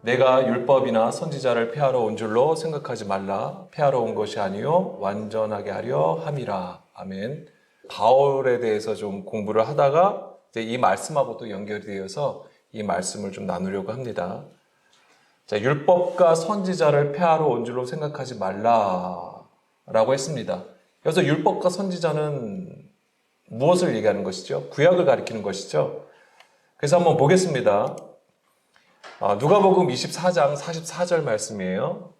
내가 율법이나 선지자를 폐하러 온 줄로 생각하지 말라. 폐하러 온 것이 아니요 완전하게 하려 함이라. 아멘. 바울에 대해서 좀 공부를 하다가 이제 이 말씀하고 또 연결이 되어서 이 말씀을 좀 나누려고 합니다. 자, 율법과 선지자를 폐하러 온 줄로 생각하지 말라라고 했습니다. 여기서 율법과 선지자는 무엇을 얘기하는 것이죠? 구약을 가리키는 것이죠. 그래서 한번 보겠습니다. 누가복음 24장 44절 말씀이에요.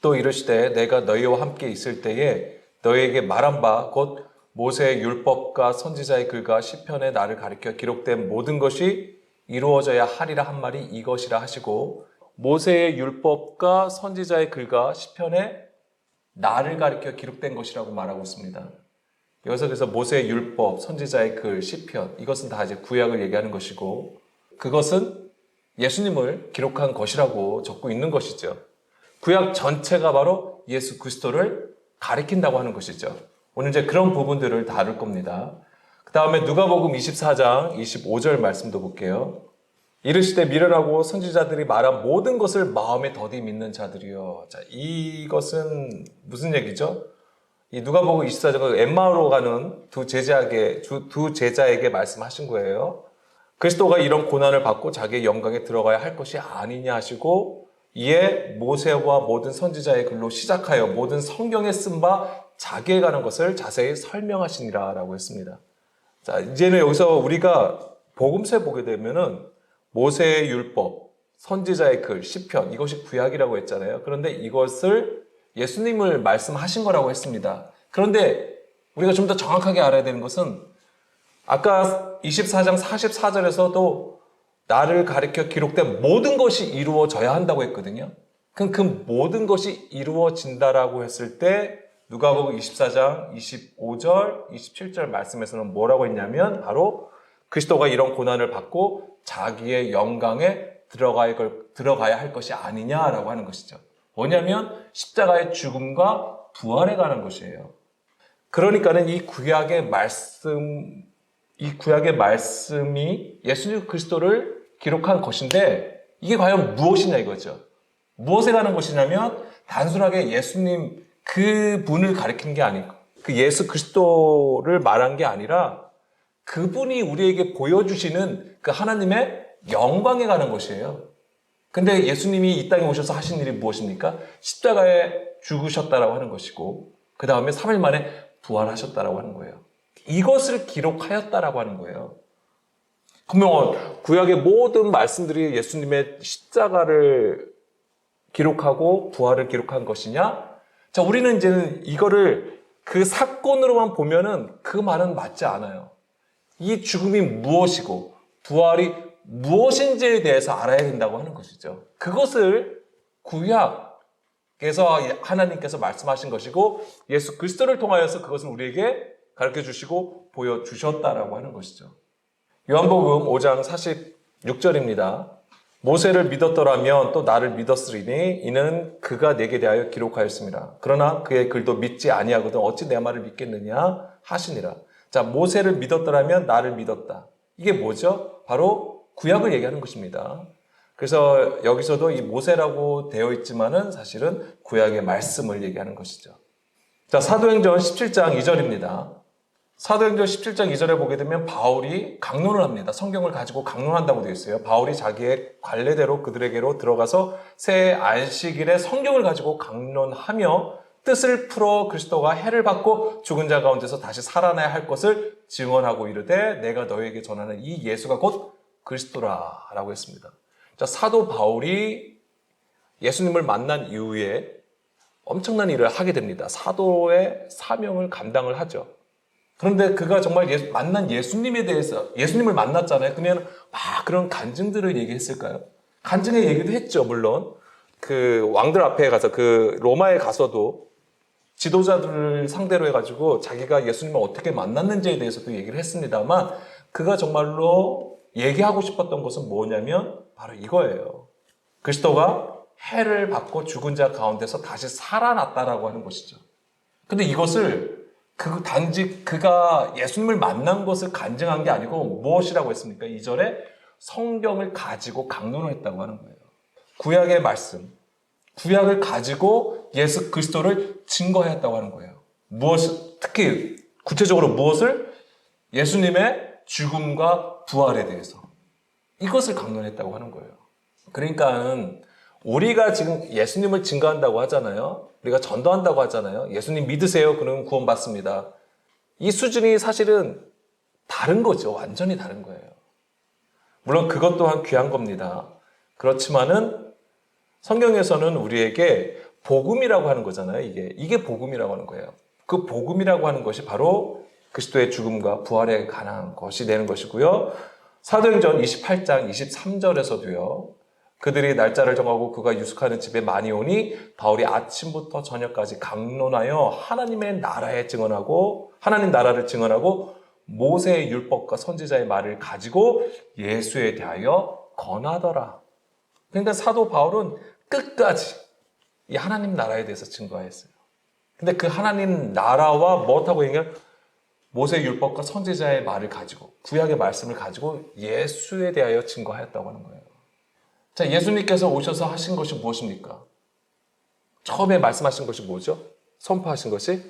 또 이르시되 내가 너희와 함께 있을 때에 너희에게 말한 바 곧 모세의 율법과 선지자의 글과 시편에 나를 가리켜 기록된 모든 것이 이루어져야 하리라 한 말이 이것이라 하시고, 모세의 율법과 선지자의 글과 시편에 나를 가리켜 기록된 것이라고 말하고 있습니다. 여기서 그래서 모세의 율법, 선지자의 글, 시편, 이것은 다 이제 구약을 얘기하는 것이고, 그것은 예수님을 기록한 것이라고 적고 있는 것이죠. 구약 전체가 바로 예수 그리스도를 가리킨다고 하는 것이죠. 오늘 이제 그런 부분들을 다룰 겁니다. 그 다음에 누가복음 24장 25절 말씀도 볼게요. 이르시되 미련하고 선지자들이 말한 모든 것을 마음에 더디 믿는 자들이요. 자, 이것은 무슨 얘기죠? 이 누가복음 24장은 엠마오로 가는 두 제자에게 말씀하신 거예요. 그리스도가 이런 고난을 받고 자기의 영광에 들어가야 할 것이 아니냐 하시고, 이에 모세와 모든 선지자의 글로 시작하여 모든 성경에 쓴 바 자기에 관한 것을 자세히 설명하시니라 라고 했습니다. 자, 이제는 여기서 우리가 복음서에 보게 되면은 모세의 율법, 선지자의 글, 시편, 이것이 구약이라고 했잖아요. 그런데 이것을 예수님을 말씀하신 거라고 했습니다. 그런데 우리가 좀 더 정확하게 알아야 되는 것은 아까 24장 44절에서도 나를 가리켜 기록된 모든 것이 이루어져야 한다고 했거든요. 그럼 그 모든 것이 이루어진다라고 했을 때 누가복음 24장 25절, 27절 말씀에서는 뭐라고 했냐면 바로 그리스도가 이런 고난을 받고 자기의 영광에 들어가야 할 것이 아니냐라고 하는 것이죠. 뭐냐면 십자가의 죽음과 부활에 관한 것이에요. 그러니까는 이 구약의 말씀이 예수 그리스도를 기록한 것인데, 이게 과연 무엇이냐 이거죠. 무엇에 관한 것이냐면 단순하게 예수님 그분을 가리킨 게 아니고, 그 예수 그리스도를 말한 게 아니라 그분이 우리에게 보여주시는 그 하나님의 영광에 관한 것이에요. 근데 예수님이 이 땅에 오셔서 하신 일이 무엇입니까? 십자가에 죽으셨다라고 하는 것이고, 그 다음에 3일 만에 부활하셨다라고 하는 거예요. 이것을 기록하였다라고 하는 거예요. 그러면 구약의 모든 말씀들이 예수님의 십자가를 기록하고 부활을 기록한 것이냐? 자, 우리는 이제는 이거를 그 사건으로만 보면은 그 말은 맞지 않아요. 이 죽음이 무엇이고 부활이 무엇인지에 대해서 알아야 된다고 하는 것이죠. 그것을 구약에서 하나님께서 말씀하신 것이고, 예수 그리스도를 통하여서 그것을 우리에게 가르쳐 주시고 보여주셨다라고 하는 것이죠. 요한복음 5장 46절입니다. 모세를 믿었더라면 또 나를 믿었으리니 이는 그가 내게 대하여 기록하였습니다. 그러나 그의 글도 믿지 아니하거든 어찌 내 말을 믿겠느냐 하시니라. 자, 모세를 믿었더라면 나를 믿었다. 이게 뭐죠? 바로 구약을 얘기하는 것입니다. 그래서 여기서도 이 모세라고 되어 있지만은 사실은 구약의 말씀을 얘기하는 것이죠. 자, 사도행전 17장 2절입니다. 사도행전 17장 2절에 보게 되면 바울이 강론을 합니다. 성경을 가지고 강론한다고 되어 있어요. 바울이 자기의 관례대로 그들에게로 들어가서 새 안식일에 성경을 가지고 강론하며 뜻을 풀어 그리스도가 해를 받고 죽은 자 가운데서 다시 살아나야 할 것을 증언하고 이르되 내가 너에게 전하는 이 예수가 곧 그리스도라 라고 했습니다. 자, 사도 바울이 예수님을 만난 이후에 엄청난 일을 하게 됩니다. 사도의 사명을 감당을 하죠. 그런데 그가 정말 만난 예수님에 대해서, 예수님을 만났잖아요. 그러면 막 그런 간증들을 얘기했을까요? 간증의 얘기도 했죠, 물론. 그 왕들 앞에 가서, 그 로마에 가서도 지도자들을 상대로 해가지고 자기가 예수님을 어떻게 만났는지에 대해서도 얘기를 했습니다만, 그가 정말로 얘기하고 싶었던 것은 뭐냐면 바로 이거예요. 그리스도가 해를 받고 죽은 자 가운데서 다시 살아났다라고 하는 것이죠. 근데 이것을 단지 그가 예수님을 만난 것을 간증한 게 아니고 무엇이라고 했습니까? 2절에 성경을 가지고 강론을 했다고 하는 거예요. 구약의 말씀, 구약을 가지고 예수 그리스도를 증거했다고 하는 거예요. 특히 구체적으로 무엇을? 예수님의 죽음과 부활에 대해서. 이것을 강론했다고 하는 거예요. 그러니까는 우리가 지금 예수님을 증거한다고 하잖아요. 우리가 전도한다고 하잖아요. 예수님 믿으세요. 그러면 구원받습니다. 이 수준이 사실은 다른 거죠. 완전히 다른 거예요. 물론 그것 또한 귀한 겁니다. 그렇지만은 성경에서는 우리에게 복음이라고 하는 거잖아요. 이게 복음이라고 하는 거예요. 그 복음이라고 하는 것이 바로 그리스도의 죽음과 부활에 관한 것이 되는 것이고요. 사도행전 28장 23절에서도요. 그들이 날짜를 정하고 그가 유숙하는 집에 많이 오니 바울이 아침부터 저녁까지 강론하여 하나님 나라를 증언하고 모세의 율법과 선지자의 말을 가지고 예수에 대하여 권하더라. 그러니까 사도 바울은 끝까지 이 하나님 나라에 대해서 증거했어요. 근데 그 하나님 나라와 뭐하고 얘기하면 모세의 율법과 선지자의 말을 가지고 구약의 말씀을 가지고 예수에 대하여 증거하였다고 하는 거예요. 자, 예수님께서 오셔서 하신 것이 무엇입니까? 처음에 말씀하신 것이 뭐죠? 선포하신 것이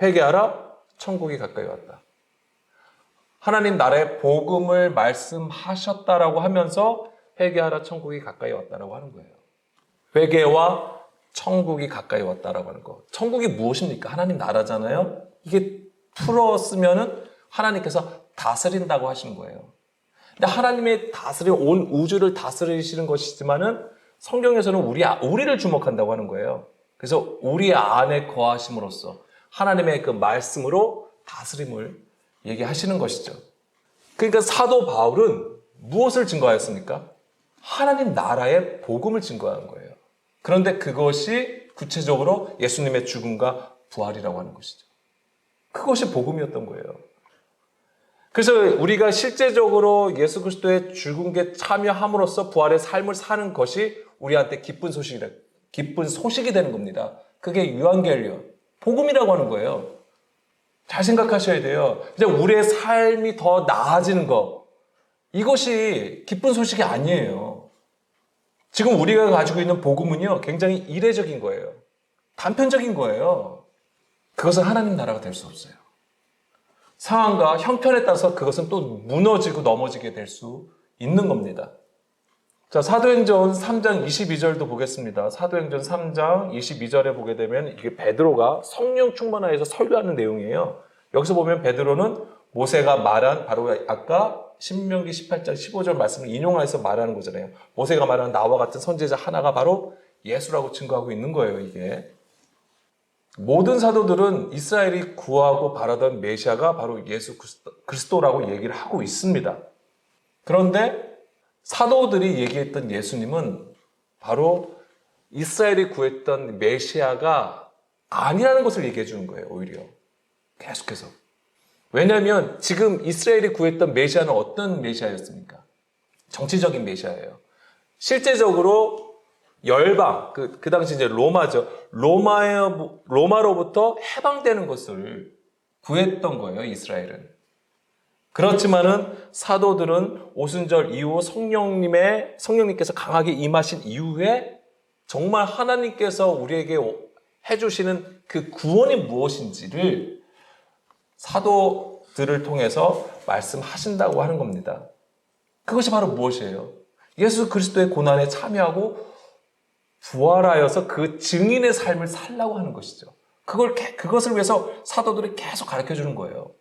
회개하라, 천국이 가까이 왔다. 하나님 나라의 복음을 말씀하셨다라고 하면서 회개하라, 천국이 가까이 왔다라고 하는 거예요. 회개와 천국이 가까이 왔다라고 하는 거. 천국이 무엇입니까? 하나님 나라잖아요. 이게 풀었으면은 하나님께서 다스린다고 하시는 거예요. 근데 하나님의 온 우주를 다스리시는 것이지만은 성경에서는 우리를 주목한다고 하는 거예요. 그래서 우리 안에 거하심으로써 하나님의 그 말씀으로 다스림을 얘기하시는 것이죠. 그러니까 사도 바울은 무엇을 증거하였습니까? 하나님 나라의 복음을 증거한 거예요. 그런데 그것이 구체적으로 예수님의 죽음과 부활이라고 하는 것이죠. 그것이 복음이었던 거예요. 그래서 우리가 실제적으로 예수 그리스도의 죽음에 참여함으로써 부활의 삶을 사는 것이 우리한테 기쁜 소식이 되는 겁니다. 그게 유한겔리온, 복음이라고 하는 거예요. 잘 생각하셔야 돼요. 그냥 우리의 삶이 더 나아지는 거, 이것이 기쁜 소식이 아니에요. 지금 우리가 가지고 있는 복음은요, 굉장히 이례적인 거예요. 단편적인 거예요. 그것은 하나님 나라가 될 수 없어요. 상황과 형편에 따라서 그것은 또 무너지고 넘어지게 될 수 있는 겁니다. 자, 사도행전 3장 22절도 보겠습니다. 사도행전 3장 22절에 보게 되면 이게 베드로가 성령 충만하여서 설교하는 내용이에요. 여기서 보면 베드로는 모세가 말한 바로 아까 신명기 18장 15절 말씀을 인용해서 말하는 거잖아요. 모세가 말한 나와 같은 선지자 하나가 바로 예수라고 증거하고 있는 거예요, 이게. 모든 사도들은 이스라엘이 구하고 바라던 메시아가 바로 예수 그리스도라고 얘기를 하고 있습니다. 그런데 사도들이 얘기했던 예수님은 바로 이스라엘이 구했던 메시아가 아니라는 것을 얘기해 주는 거예요, 오히려. 계속해서. 왜냐하면 지금 이스라엘이 구했던 메시아는 어떤 메시아였습니까? 정치적인 메시아예요. 실제적으로 열방, 그 당시 이제 로마죠. 로마로부터 해방되는 것을 구했던 거예요, 이스라엘은. 그렇지만은 사도들은 오순절 이후 성령님께서 강하게 임하신 이후에 정말 하나님께서 우리에게 해주시는 그 구원이 무엇인지를 사도들을 통해서 말씀하신다고 하는 겁니다. 그것이 바로 무엇이에요? 예수 그리스도의 고난에 참여하고 부활하여서 그 증인의 삶을 살라고 하는 것이죠. 그것을 위해서 사도들이 계속 가르쳐 주는 거예요.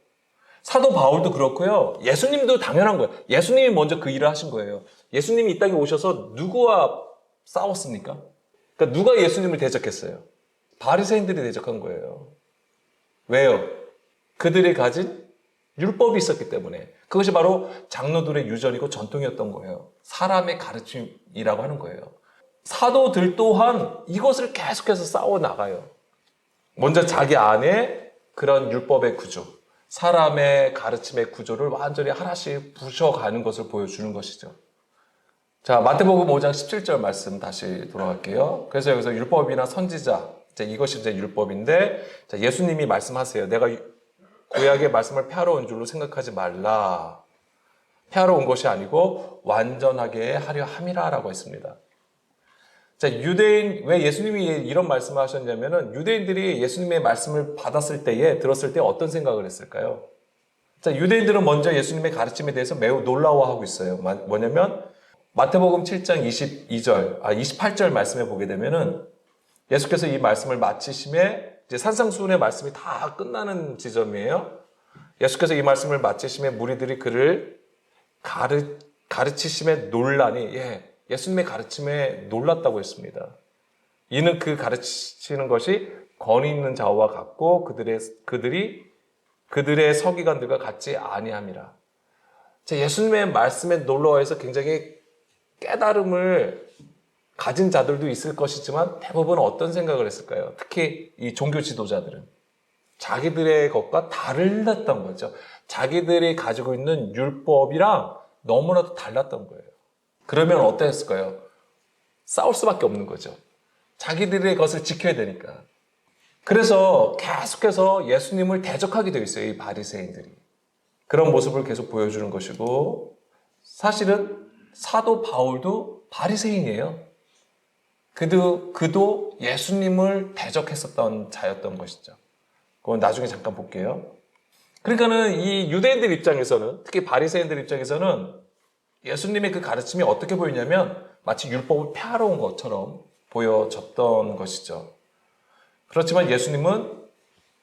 사도 바울도 그렇고요. 예수님도 당연한 거예요. 예수님이 먼저 그 일을 하신 거예요. 예수님이 이 땅에 오셔서 누구와 싸웠습니까? 그러니까 누가 예수님을 대적했어요? 바리새인들이 대적한 거예요. 왜요? 그들이 가진 율법이 있었기 때문에. 그것이 바로 장로들의 유전이고 전통이었던 거예요. 사람의 가르침이라고 하는 거예요. 사도들 또한 이것을 계속해서 싸워나가요. 먼저 자기 안에 그런 율법의 구조, 사람의 가르침의 구조를 완전히 하나씩 부셔가는 것을 보여주는 것이죠. 자, 마태복음 5장 17절 말씀 다시 돌아갈게요. 그래서 여기서 율법이나 선지자, 이것이 이제 율법인데, 자, 예수님이 말씀하세요. 내가 구약의 말씀을 폐하러 온 줄로 생각하지 말라. 폐하러 온 것이 아니고 완전하게 하려 함이라 라고 했습니다. 자, 유대인, 왜 예수님이 이런 말씀을 하셨냐면은 유대인들이 예수님의 말씀을 받았을 때에, 들었을 때 어떤 생각을 했을까요? 자, 유대인들은 먼저 예수님의 가르침에 대해서 매우 놀라워하고 있어요. 뭐냐면 마태복음 7장 28절 말씀에 보게 되면은 예수께서 이 말씀을 마치심에 이제 산상수훈의 말씀이 다 끝나는 지점이에요. 예수께서 이 말씀을 마치심에 무리들이 그를 가르치심에 논란이 예수님의 가르침에 놀랐다고 했습니다. 이는 그 가르치시는 것이 권위 있는 자와 같고 그들의 서기관들과 같지 아니함이라. 예수님의 말씀에 놀라워해서 굉장히 깨달음을 가진 자들도 있을 것이지만 대부분 어떤 생각을 했을까요? 특히 이 종교 지도자들은 자기들의 것과 달랐던 거죠. 자기들이 가지고 있는 율법이랑 너무나도 달랐던 거예요. 그러면 어땠을까요? 싸울 수밖에 없는 거죠. 자기들의 것을 지켜야 되니까. 그래서 계속해서 예수님을 대적하게 되어 있어요. 이 바리새인들이. 그런 모습을 계속 보여주는 것이고, 사실은 사도 바울도 바리새인이에요. 그도 예수님을 대적했었던 자였던 것이죠. 그건 나중에 잠깐 볼게요. 그러니까는 이 유대인들 입장에서는, 특히 바리새인들 입장에서는 예수님의 그 가르침이 어떻게 보이냐면 마치 율법을 폐하러 온 것처럼 보여졌던 것이죠. 그렇지만 예수님은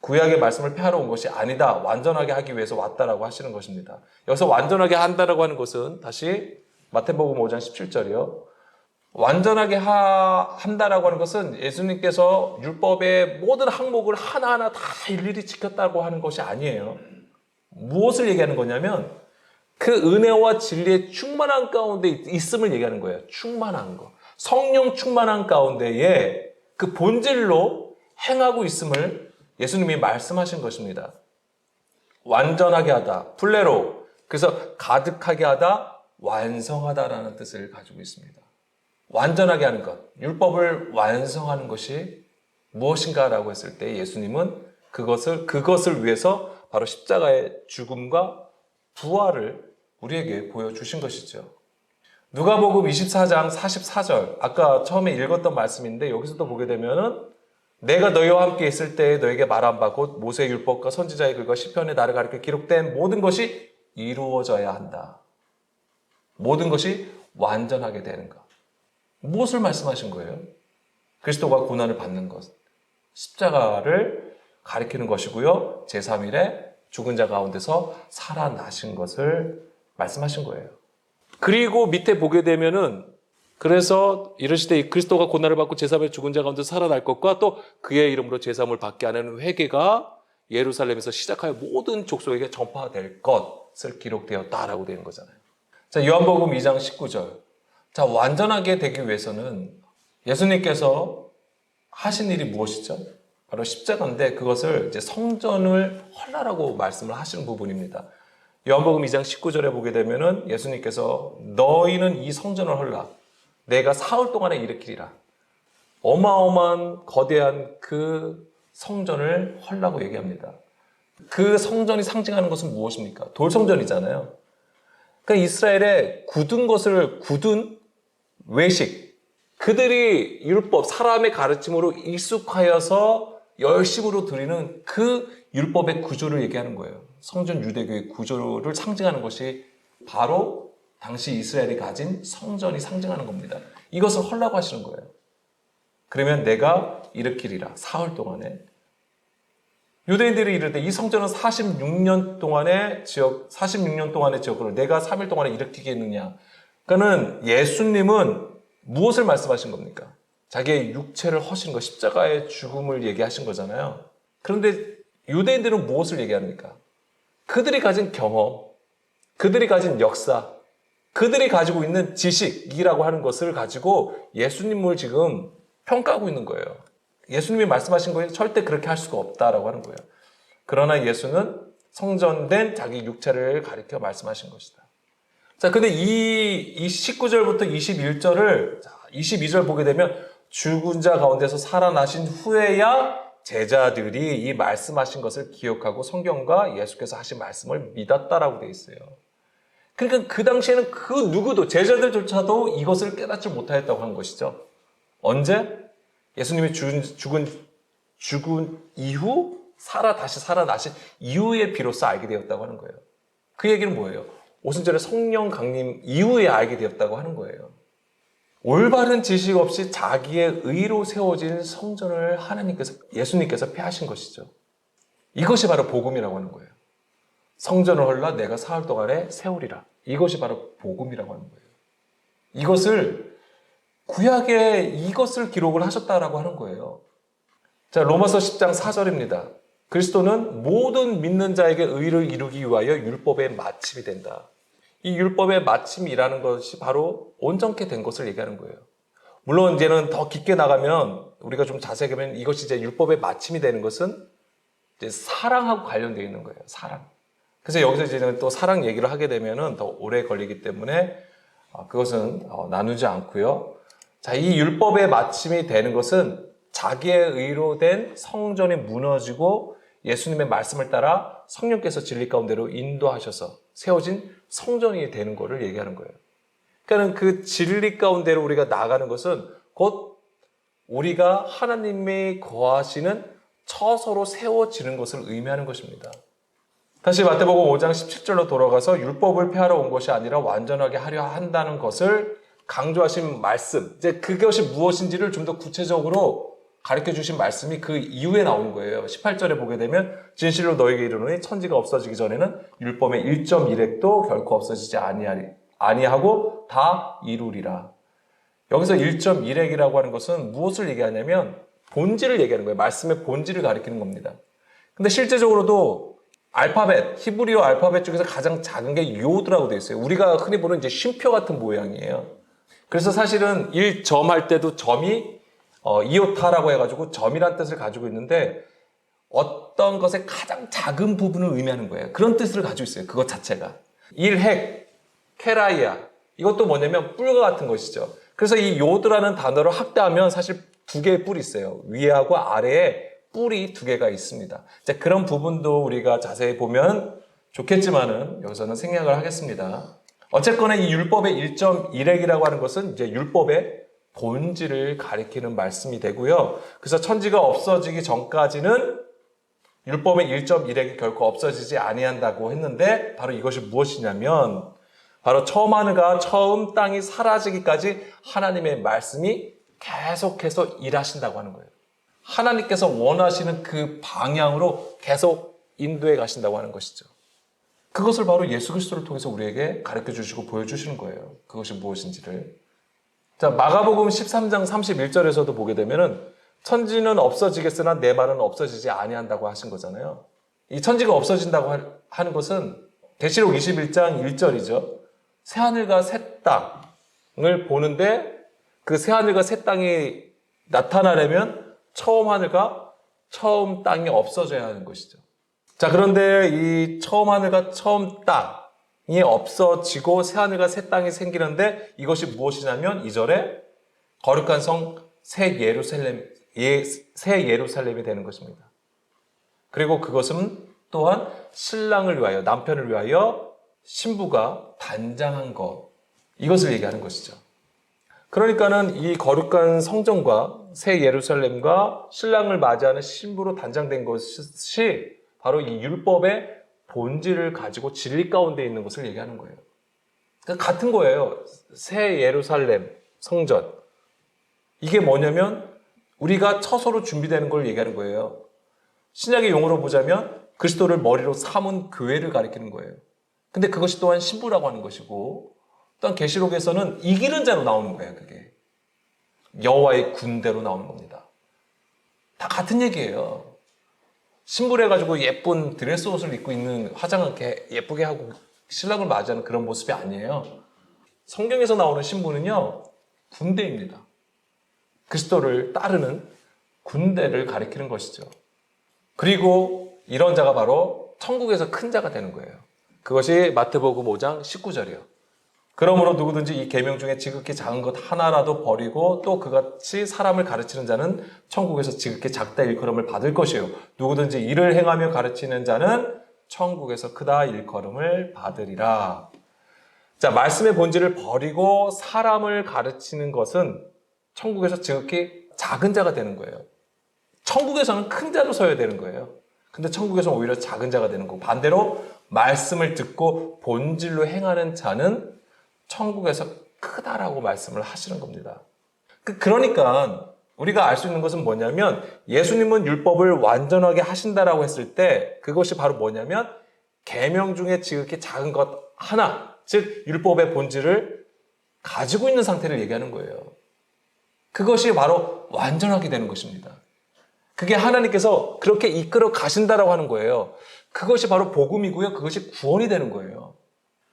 구약의 말씀을 폐하러 온 것이 아니다. 완전하게 하기 위해서 왔다라고 하시는 것입니다. 여기서 완전하게 한다라고 하는 것은 다시 마태복음 5장 17절이요. 완전하게 한다라고 하는 것은 예수님께서 율법의 모든 항목을 하나하나 다 일일이 지켰다고 하는 것이 아니에요. 무엇을 얘기하는 거냐면 그 은혜와 진리의 충만한 가운데 있음을 얘기하는 거예요. 충만한 거. 성령 충만한 가운데에 그 본질로 행하고 있음을 예수님이 말씀하신 것입니다. 완전하게 하다, 플레로. 그래서 가득하게 하다, 완성하다라는 뜻을 가지고 있습니다. 완전하게 하는 것, 율법을 완성하는 것이 무엇인가라고 했을 때 예수님은 그것을 위해서 바로 십자가의 죽음과 부활을 우리에게 보여주신 것이죠. 누가복음 24장 44절, 아까 처음에 읽었던 말씀인데 여기서도 보게 되면은 내가 너희와 함께 있을 때에 너에게 말한 바 곧 모세의 율법과 선지자의 글과 시편의 나를 가리켜 기록된 모든 것이 이루어져야 한다. 모든 것이 완전하게 되는 것. 무엇을 말씀하신 거예요? 그리스도가 고난을 받는 것. 십자가를 가리키는 것이고요. 제3일에 죽은 자 가운데서 살아나신 것을 말씀하신 거예요. 그리고 밑에 보게 되면은 그래서 이르시되 그리스도가 고난을 받고 제3일 죽은 자 가운데 살아날 것과 또 그의 이름으로 제3을 받게 하는 회개가 예루살렘에서 시작하여 모든 족속에게 전파될 것을 기록되었다라고 되는 거잖아요. 자, 요한복음 2장 19절. 자, 완전하게 되기 위해서는 예수님께서 하신 일이 무엇이죠? 바로 십자가인데 그것을 이제 성전을 헐라라고 말씀을 하시는 부분입니다. 요한복음 2장 19절에 보게 되면은 예수님께서 너희는 이 성전을 헐라. 내가 사흘 동안에 일으키리라. 어마어마한 거대한 그 성전을 헐라고 얘기합니다. 그 성전이 상징하는 것은 무엇입니까? 돌성전이잖아요. 그러니까 이스라엘의 굳은 외식. 그들이 율법, 사람의 가르침으로 익숙하여서 열심으로 드리는 그 율법의 구조를 얘기하는 거예요. 성전 유대교의 구조를 상징하는 것이 바로 당시 이스라엘이 가진 성전이 상징하는 겁니다. 이것을 헐라고 하시는 거예요. 그러면 내가 일으키리라. 사흘 동안에. 유대인들이 이럴 때 이 성전은 46년 동안의 지역으로 내가 3일 동안에 일으키겠느냐. 그러니까는 예수님은 무엇을 말씀하신 겁니까? 자기의 육체를 허신 것, 십자가의 죽음을 얘기하신 거잖아요. 그런데 유대인들은 무엇을 얘기합니까? 그들이 가진 경험, 그들이 가진 역사, 그들이 가지고 있는 지식이라고 하는 것을 가지고 예수님을 지금 평가하고 있는 거예요. 예수님이 말씀하신 거에 절대 그렇게 할 수가 없다라고 하는 거예요. 그러나 예수는 성전된 자기 육체를 가리켜 말씀하신 것이다. 자, 근데 이 19절부터 21절을, 22절 보게 되면 죽은 자 가운데서 살아나신 후에야 제자들이 이 말씀하신 것을 기억하고 성경과 예수께서 하신 말씀을 믿었다라고 되어 있어요. 그러니까 그 당시에는 그 누구도, 제자들조차도 이것을 깨닫지 못하였다고 하는 것이죠. 언제? 예수님이 죽은 이후 다시 살아나신 이후에 비로소 알게 되었다고 하는 거예요. 그 얘기는 뭐예요? 오순절에 성령 강림 이후에 알게 되었다고 하는 거예요. 올바른 지식 없이 자기의 의로 세워진 성전을 예수님께서 폐하신 것이죠. 이것이 바로 복음이라고 하는 거예요. 성전을 헐라 내가 사흘 동안에 세우리라. 이것이 바로 복음이라고 하는 거예요. 이것을 구약에 이것을 기록을 하셨다라고 하는 거예요. 자, 로마서 10장 4절입니다. 그리스도는 모든 믿는 자에게 의를 이루기 위하여 율법의 마침이 된다. 이 율법의 마침이라는 것이 바로 온전케 된 것을 얘기하는 거예요. 물론 이제는 더 깊게 나가면 우리가 좀 자세하게 보면 이것이 이제 율법의 마침이 되는 것은 이제 사랑하고 관련되어 있는 거예요. 사랑. 그래서 여기서 이제는 또 사랑 얘기를 하게 되면은 더 오래 걸리기 때문에 그것은 나누지 않고요. 자, 이 율법의 마침이 되는 것은 자기의 의로 된 성전이 무너지고 예수님의 말씀을 따라 성령께서 진리 가운데로 인도하셔서 세워진 성전이 되는 것을 얘기하는 거예요. 그러니까 그 진리 가운데로 우리가 나가는 것은 곧 우리가 하나님이 거하시는 처소로 세워지는 것을 의미하는 것입니다. 다시 마태복음 5장 17절로 돌아가서 율법을 폐하러 온 것이 아니라 완전하게 하려 한다는 것을 강조하신 말씀, 이제 그것이 무엇인지를 좀 더 구체적으로 가르쳐 주신 말씀이 그 이후에 나오는 거예요. 18절에 보게 되면 진실로 너에게 이르노니 천지가 없어지기 전에는 율법의 1.1획도 결코 없어지지 아니하고 다 이루리라. 여기서 1.1획이라고 하는 것은 무엇을 얘기하냐면 본질을 얘기하는 거예요. 말씀의 본질을 가리키는 겁니다. 근데 실제적으로도 히브리어 알파벳 중에서 가장 작은 게 요드라고 되어 있어요. 우리가 흔히 보는 이제 쉼표 같은 모양이에요. 그래서 사실은 1점 할 때도 점이 이오타라고 해가지고 점이란 뜻을 가지고 있는데 어떤 것의 가장 작은 부분을 의미하는 거예요. 그런 뜻을 가지고 있어요. 그것 자체가. 1핵, 케라이아. 이것도 뭐냐면 뿔과 같은 것이죠. 그래서 이 요드라는 단어를 확대하면 사실 두 개의 뿔이 있어요. 위하고 아래에 뿔이 두 개가 있습니다. 이제 그런 부분도 우리가 자세히 보면 좋겠지만은 여기서는 생략을 하겠습니다. 어쨌거나 이 율법의 1.1획이라고 하는 것은 이제 율법의 본질을 가리키는 말씀이 되고요. 그래서 천지가 없어지기 전까지는 율법의 1.1획이 결코 없어지지 아니한다고 했는데 바로 이것이 무엇이냐면 바로 처음 하늘과 처음 땅이 사라지기까지 하나님의 말씀이 계속해서 일하신다고 하는 거예요. 하나님께서 원하시는 그 방향으로 계속 인도해 가신다고 하는 것이죠. 그것을 바로 예수 그리스도를 통해서 우리에게 가르쳐 주시고 보여주시는 거예요. 그것이 무엇인지를. 자, 마가복음 13장 31절에서도 보게 되면은 천지는 없어지겠으나 내 말은 없어지지 아니한다고 하신 거잖아요. 이 천지가 없어진다고 하는 것은 계시록 21장 1절이죠. 새하늘과 새 땅을 보는데 그 새하늘과 새 땅이 나타나려면 처음 하늘과 처음 땅이 없어져야 하는 것이죠. 자, 그런데 이 처음 하늘과 처음 땅이 없어지고 새 하늘과 새 땅이 생기는데 이것이 무엇이냐면 2절에 거룩한 성 새 예루살렘이 되는 것입니다. 그리고 그것은 또한 신랑을 위하여, 남편을 위하여 신부가 단장한 것, 이것을 얘기하는 것이죠. 그러니까는 이 거룩한 성전과 새 예루살렘과 신랑을 맞이하는 신부로 단장된 것이 바로 이 율법의 본질을 가지고 진리 가운데 있는 것을 얘기하는 거예요. 그러니까 같은 거예요. 새 예루살렘 성전. 이게 뭐냐면 우리가 처소로 준비되는 걸 얘기하는 거예요. 신약의 용어로 보자면 그리스도를 머리로 삼은 교회를 가리키는 거예요. 근데 그것이 또한 신부라고 하는 것이고 또한 계시록에서는 이기는 자로 나오는 거예요. 그게 여호와의 군대로 나오는 겁니다. 다 같은 얘기예요. 신부를 해가지고 예쁜 드레스 옷을 입고 있는 화장을 이렇게 예쁘게 하고 신랑을 맞이하는 그런 모습이 아니에요. 성경에서 나오는 신부는요, 군대입니다. 그리스도를 따르는 군대를 가리키는 것이죠. 그리고 이런 자가 바로 천국에서 큰 자가 되는 거예요. 그것이 마태복음 5장 19절이에요. 그러므로 누구든지 이 계명 중에 지극히 작은 것 하나라도 버리고 또 그같이 사람을 가르치는 자는 천국에서 지극히 작다 일컬음을 받을 것이요. 누구든지 이를 행하며 가르치는 자는 천국에서 크다 일컬음을 받으리라. 자, 말씀의 본질을 버리고 사람을 가르치는 것은 천국에서 지극히 작은 자가 되는 거예요. 천국에서는 큰 자로 서야 되는 거예요. 근데 천국에서는 오히려 작은 자가 되는 거고, 반대로 말씀을 듣고 본질로 행하는 자는 천국에서 크다라고 말씀을 하시는 겁니다. 그러니까 우리가 알 수 있는 것은 뭐냐면, 예수님은 율법을 완전하게 하신다라고 했을 때 그것이 바로 뭐냐면 계명 중에 지극히 작은 것 하나, 즉 율법의 본질을 가지고 있는 상태를 얘기하는 거예요. 그것이 바로 완전하게 되는 것입니다. 그게 하나님께서 그렇게 이끌어 가신다라고 하는 거예요. 그것이 바로 복음이고요. 그것이 구원이 되는 거예요.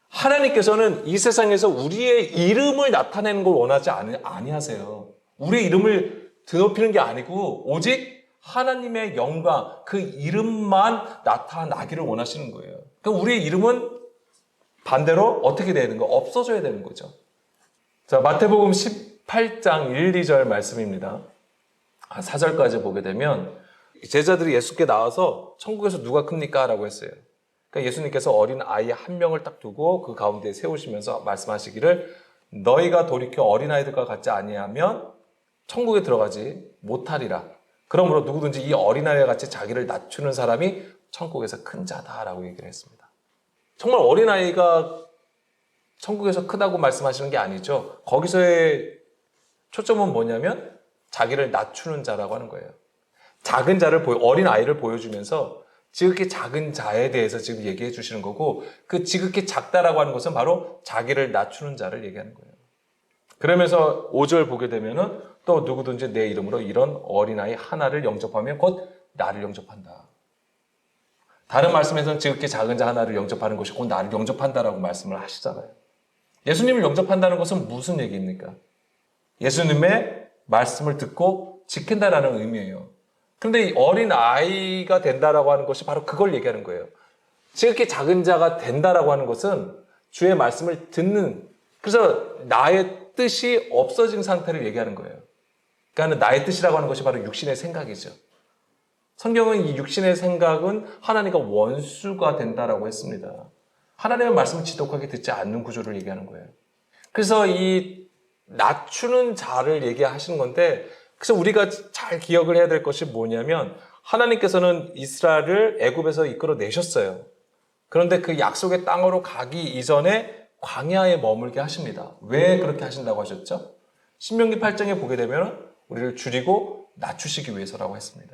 하나님께서는 이 세상에서 우리의 이름을 나타내는 걸 원하지 아니하세요. 우리의 이름을 드높이는 게 아니고 오직 하나님의 영광, 그 이름만 나타나기를 원하시는 거예요. 그러니까 우리의 이름은 반대로 어떻게 되는 거? 없어져야 되는 거죠. 자, 마태복음 18장 1, 2절 말씀입니다. 4절까지 보게 되면 제자들이 예수께 나와서 천국에서 누가 큽니까? 라고 했어요. 그러니까 예수님께서 어린 아이 한 명을 딱 두고 그 가운데 세우시면서 말씀하시기를 너희가 돌이켜 어린아이들과 같지 아니하면 천국에 들어가지 못하리라. 그러므로 누구든지 이 어린아이와 같이 자기를 낮추는 사람이 천국에서 큰 자다라고 얘기를 했습니다. 정말 어린아이가 천국에서 크다고 말씀하시는 게 아니죠. 거기서의 초점은 뭐냐면 자기를 낮추는 자라고 하는 거예요. 작은 자를 어린아이를 보여주면서 지극히 작은 자에 대해서 지금 얘기해 주시는 거고, 그 지극히 작다라고 하는 것은 바로 자기를 낮추는 자를 얘기하는 거예요. 그러면서 5절 보게 되면은 또 누구든지 내 이름으로 이런 어린아이 하나를 영접하면 곧 나를 영접한다. 다른 말씀에서는 지극히 작은 자 하나를 영접하는 것이 곧 나를 영접한다라고 말씀을 하시잖아요. 예수님을 영접한다는 것은 무슨 얘기입니까? 예수님의 말씀을 듣고 지킨다라는 의미예요. 그런데 이 어린아이가 된다라고 하는 것이 바로 그걸 얘기하는 거예요. 지극히 작은 자가 된다라고 하는 것은 주의 말씀을 듣는, 그래서 나의 뜻이 없어진 상태를 얘기하는 거예요. 그러니까 나의 뜻이라고 하는 것이 바로 육신의 생각이죠. 성경은 이 육신의 생각은 하나님과 원수가 된다라고 했습니다. 하나님의 말씀을 지독하게 듣지 않는 구조를 얘기하는 거예요. 그래서 이 낮추는 자를 얘기하시는 건데, 그래서 우리가 잘 기억을 해야 될 것이 뭐냐면 하나님께서는 이스라엘을 애굽에서 이끌어 내셨어요. 그런데 그 약속의 땅으로 가기 이전에 광야에 머물게 하십니다. 왜 그렇게 하신다고 하셨죠? 신명기 8장에 보게 되면 우리를 줄이고 낮추시기 위해서라고 했습니다.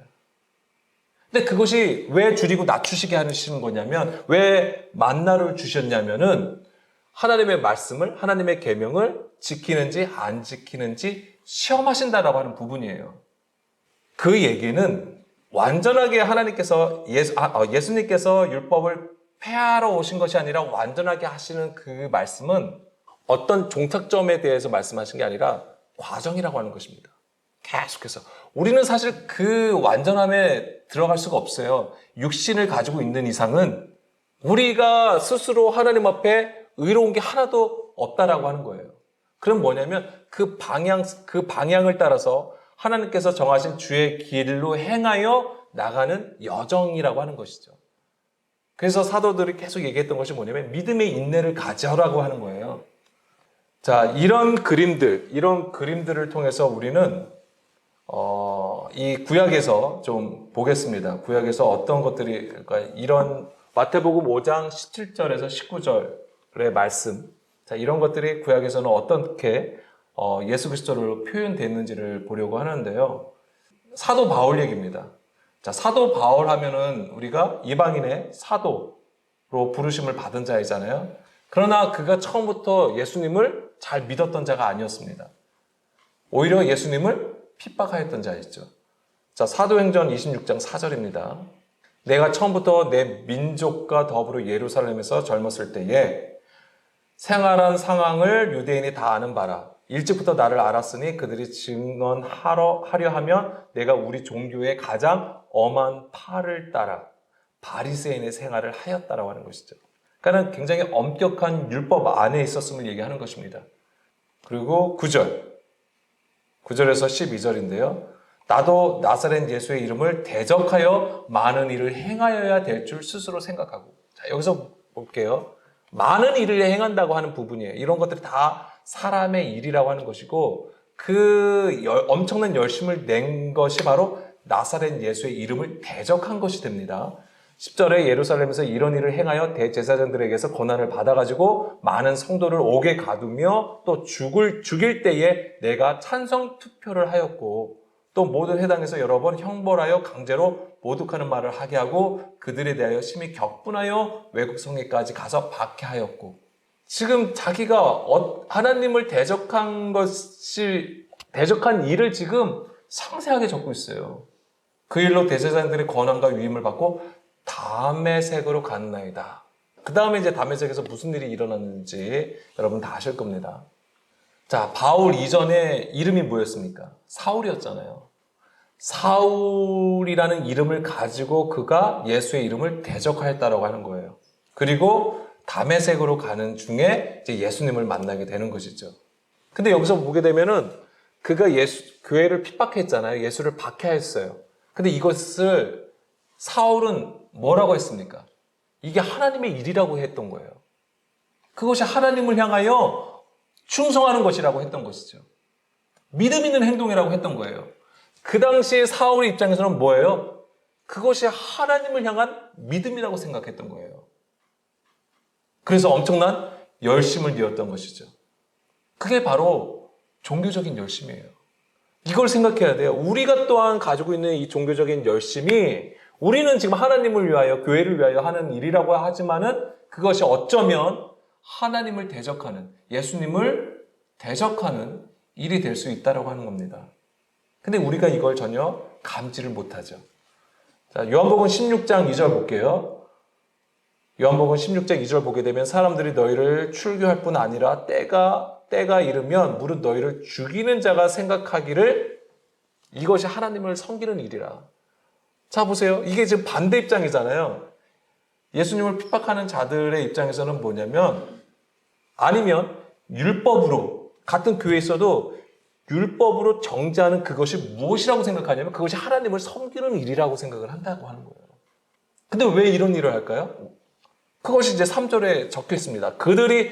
근데 그것이 왜 줄이고 낮추시게 하시는 거냐면, 왜 만나를 주셨냐면은 하나님의 말씀을, 하나님의 계명을 지키는지 안 지키는지 시험하신다라고 하는 부분이에요. 그 얘기는 완전하게 하나님께서 예수님께서 율법을 폐하러 오신 것이 아니라 완전하게 하시는 그 말씀은 어떤 종착점에 대해서 말씀하신 게 아니라 과정이라고 하는 것입니다. 계속해서 우리는 사실 그 완전함에 들어갈 수가 없어요. 육신을 가지고 있는 이상은 우리가 스스로 하나님 앞에 의로운 게 하나도 없다라고 하는 거예요. 그럼 뭐냐면 그 방향을 따라서 하나님께서 정하신 주의 길로 행하여 나가는 여정이라고 하는 것이죠. 그래서 사도들이 계속 얘기했던 것이 뭐냐면 믿음의 인내를 가져라고 하는 거예요. 자, 이런 그림들을 통해서 우리는 이 구약에서 좀 보겠습니다. 구약에서 어떤 것들이, 그러니까 이런 마태복음 5장 17절에서 19절의 말씀, 자, 이런 것들이 구약에서는 어떻게 예수 그리스도로 표현됐는지를 보려고 하는데요. 사도 바울 얘기입니다. 자, 사도 바울 하면은 우리가 이방인의 사도로 부르심을 받은 자이잖아요. 그러나 그가 처음부터 예수님을 잘 믿었던 자가 아니었습니다. 오히려 예수님을 핍박하였던 자였죠. 자, 사도행전 26장 4절입니다. 내가 처음부터 내 민족과 더불어 예루살렘에서 젊었을 때에 생활한 상황을 유대인이 다 아는 바라. 일찍부터 나를 알았으니 그들이 증언하려 하면 내가 우리 종교의 가장 엄한 팔을 따라 바리새인의 생활을 하였다라고 하는 것이죠. 그러니까 굉장히 엄격한 율법 안에 있었음을 얘기하는 것입니다. 그리고 9절에서 12절인데요. 나도 나사렛 예수의 이름을 대적하여 많은 일을 행하여야 될 줄 스스로 생각하고. 자, 여기서 볼게요. 많은 일을 행한다고 하는 부분이에요. 이런 것들이 다 사람의 일이라고 하는 것이고, 엄청난 열심을 낸 것이 바로 나사렛 예수의 이름을 대적한 것이 됩니다. 10절에 예루살렘에서 이런 일을 행하여 대제사장들에게서 권한을 받아가지고 많은 성도를 옥에 가두며 또 죽일 때에 내가 찬성 투표를 하였고 또 모든 회당에서 여러 번 형벌하여 강제로 모독하는 말을 하게 하고 그들에 대하여 심히 격분하여 외국 성에까지 가서 박해하였고 지금 자기가 하나님을 대적한 일을 지금 상세하게 적고 있어요. 그 일로 대제사장들의 권한과 위임을 받고 다메섹으로 갔나이다. 그 다음에 이제 다메섹에서 무슨 일이 일어났는지 여러분 다 아실 겁니다. 자, 바울 이전에 이름이 뭐였습니까? 사울이었잖아요. 사울이라는 이름을 가지고 그가 예수의 이름을 대적하였다라고 하는 거예요. 그리고 다메섹으로 가는 중에 이제 예수님을 만나게 되는 것이죠. 근데 여기서 보게 되면은 그가 교회를 핍박했잖아요. 예수를 박해했어요. 근데 이것을 사울은 뭐라고 했습니까? 이게 하나님의 일이라고 했던 거예요. 그것이 하나님을 향하여 충성하는 것이라고 했던 것이죠. 믿음 있는 행동이라고 했던 거예요. 그 당시에 사울의 입장에서는 뭐예요? 그것이 하나님을 향한 믿음이라고 생각했던 거예요. 그래서 엄청난 열심을 내었던 것이죠. 그게 바로 종교적인 열심이에요. 이걸 생각해야 돼요. 우리가 또한 가지고 있는 이 종교적인 열심이 우리는 지금 하나님을 위하여, 교회를 위하여 하는 일이라고 하지만은 그것이 어쩌면 하나님을 대적하는, 예수님을 대적하는 일이 될 수 있다고 하는 겁니다. 근데 우리가 이걸 전혀 감지를 못하죠. 자, 요한복음 16장 2절 볼게요. 요한복음 16장 2절 보게 되면 사람들이 너희를 출교할 뿐 아니라 때가 이르면 무릇 너희를 죽이는 자가 생각하기를 이것이 하나님을 섬기는 일이라. 자, 보세요. 이게 지금 반대 입장이잖아요. 예수님을 핍박하는 자들의 입장에서는 뭐냐면 아니면 율법으로 같은 교회에 있어도 율법으로 정죄하는 그것이 무엇이라고 생각하냐면 그것이 하나님을 섬기는 일이라고 생각을 한다고 하는 거예요. 근데 왜 이런 일을 할까요? 그것이 이제 3절에 적혀 있습니다. 그들이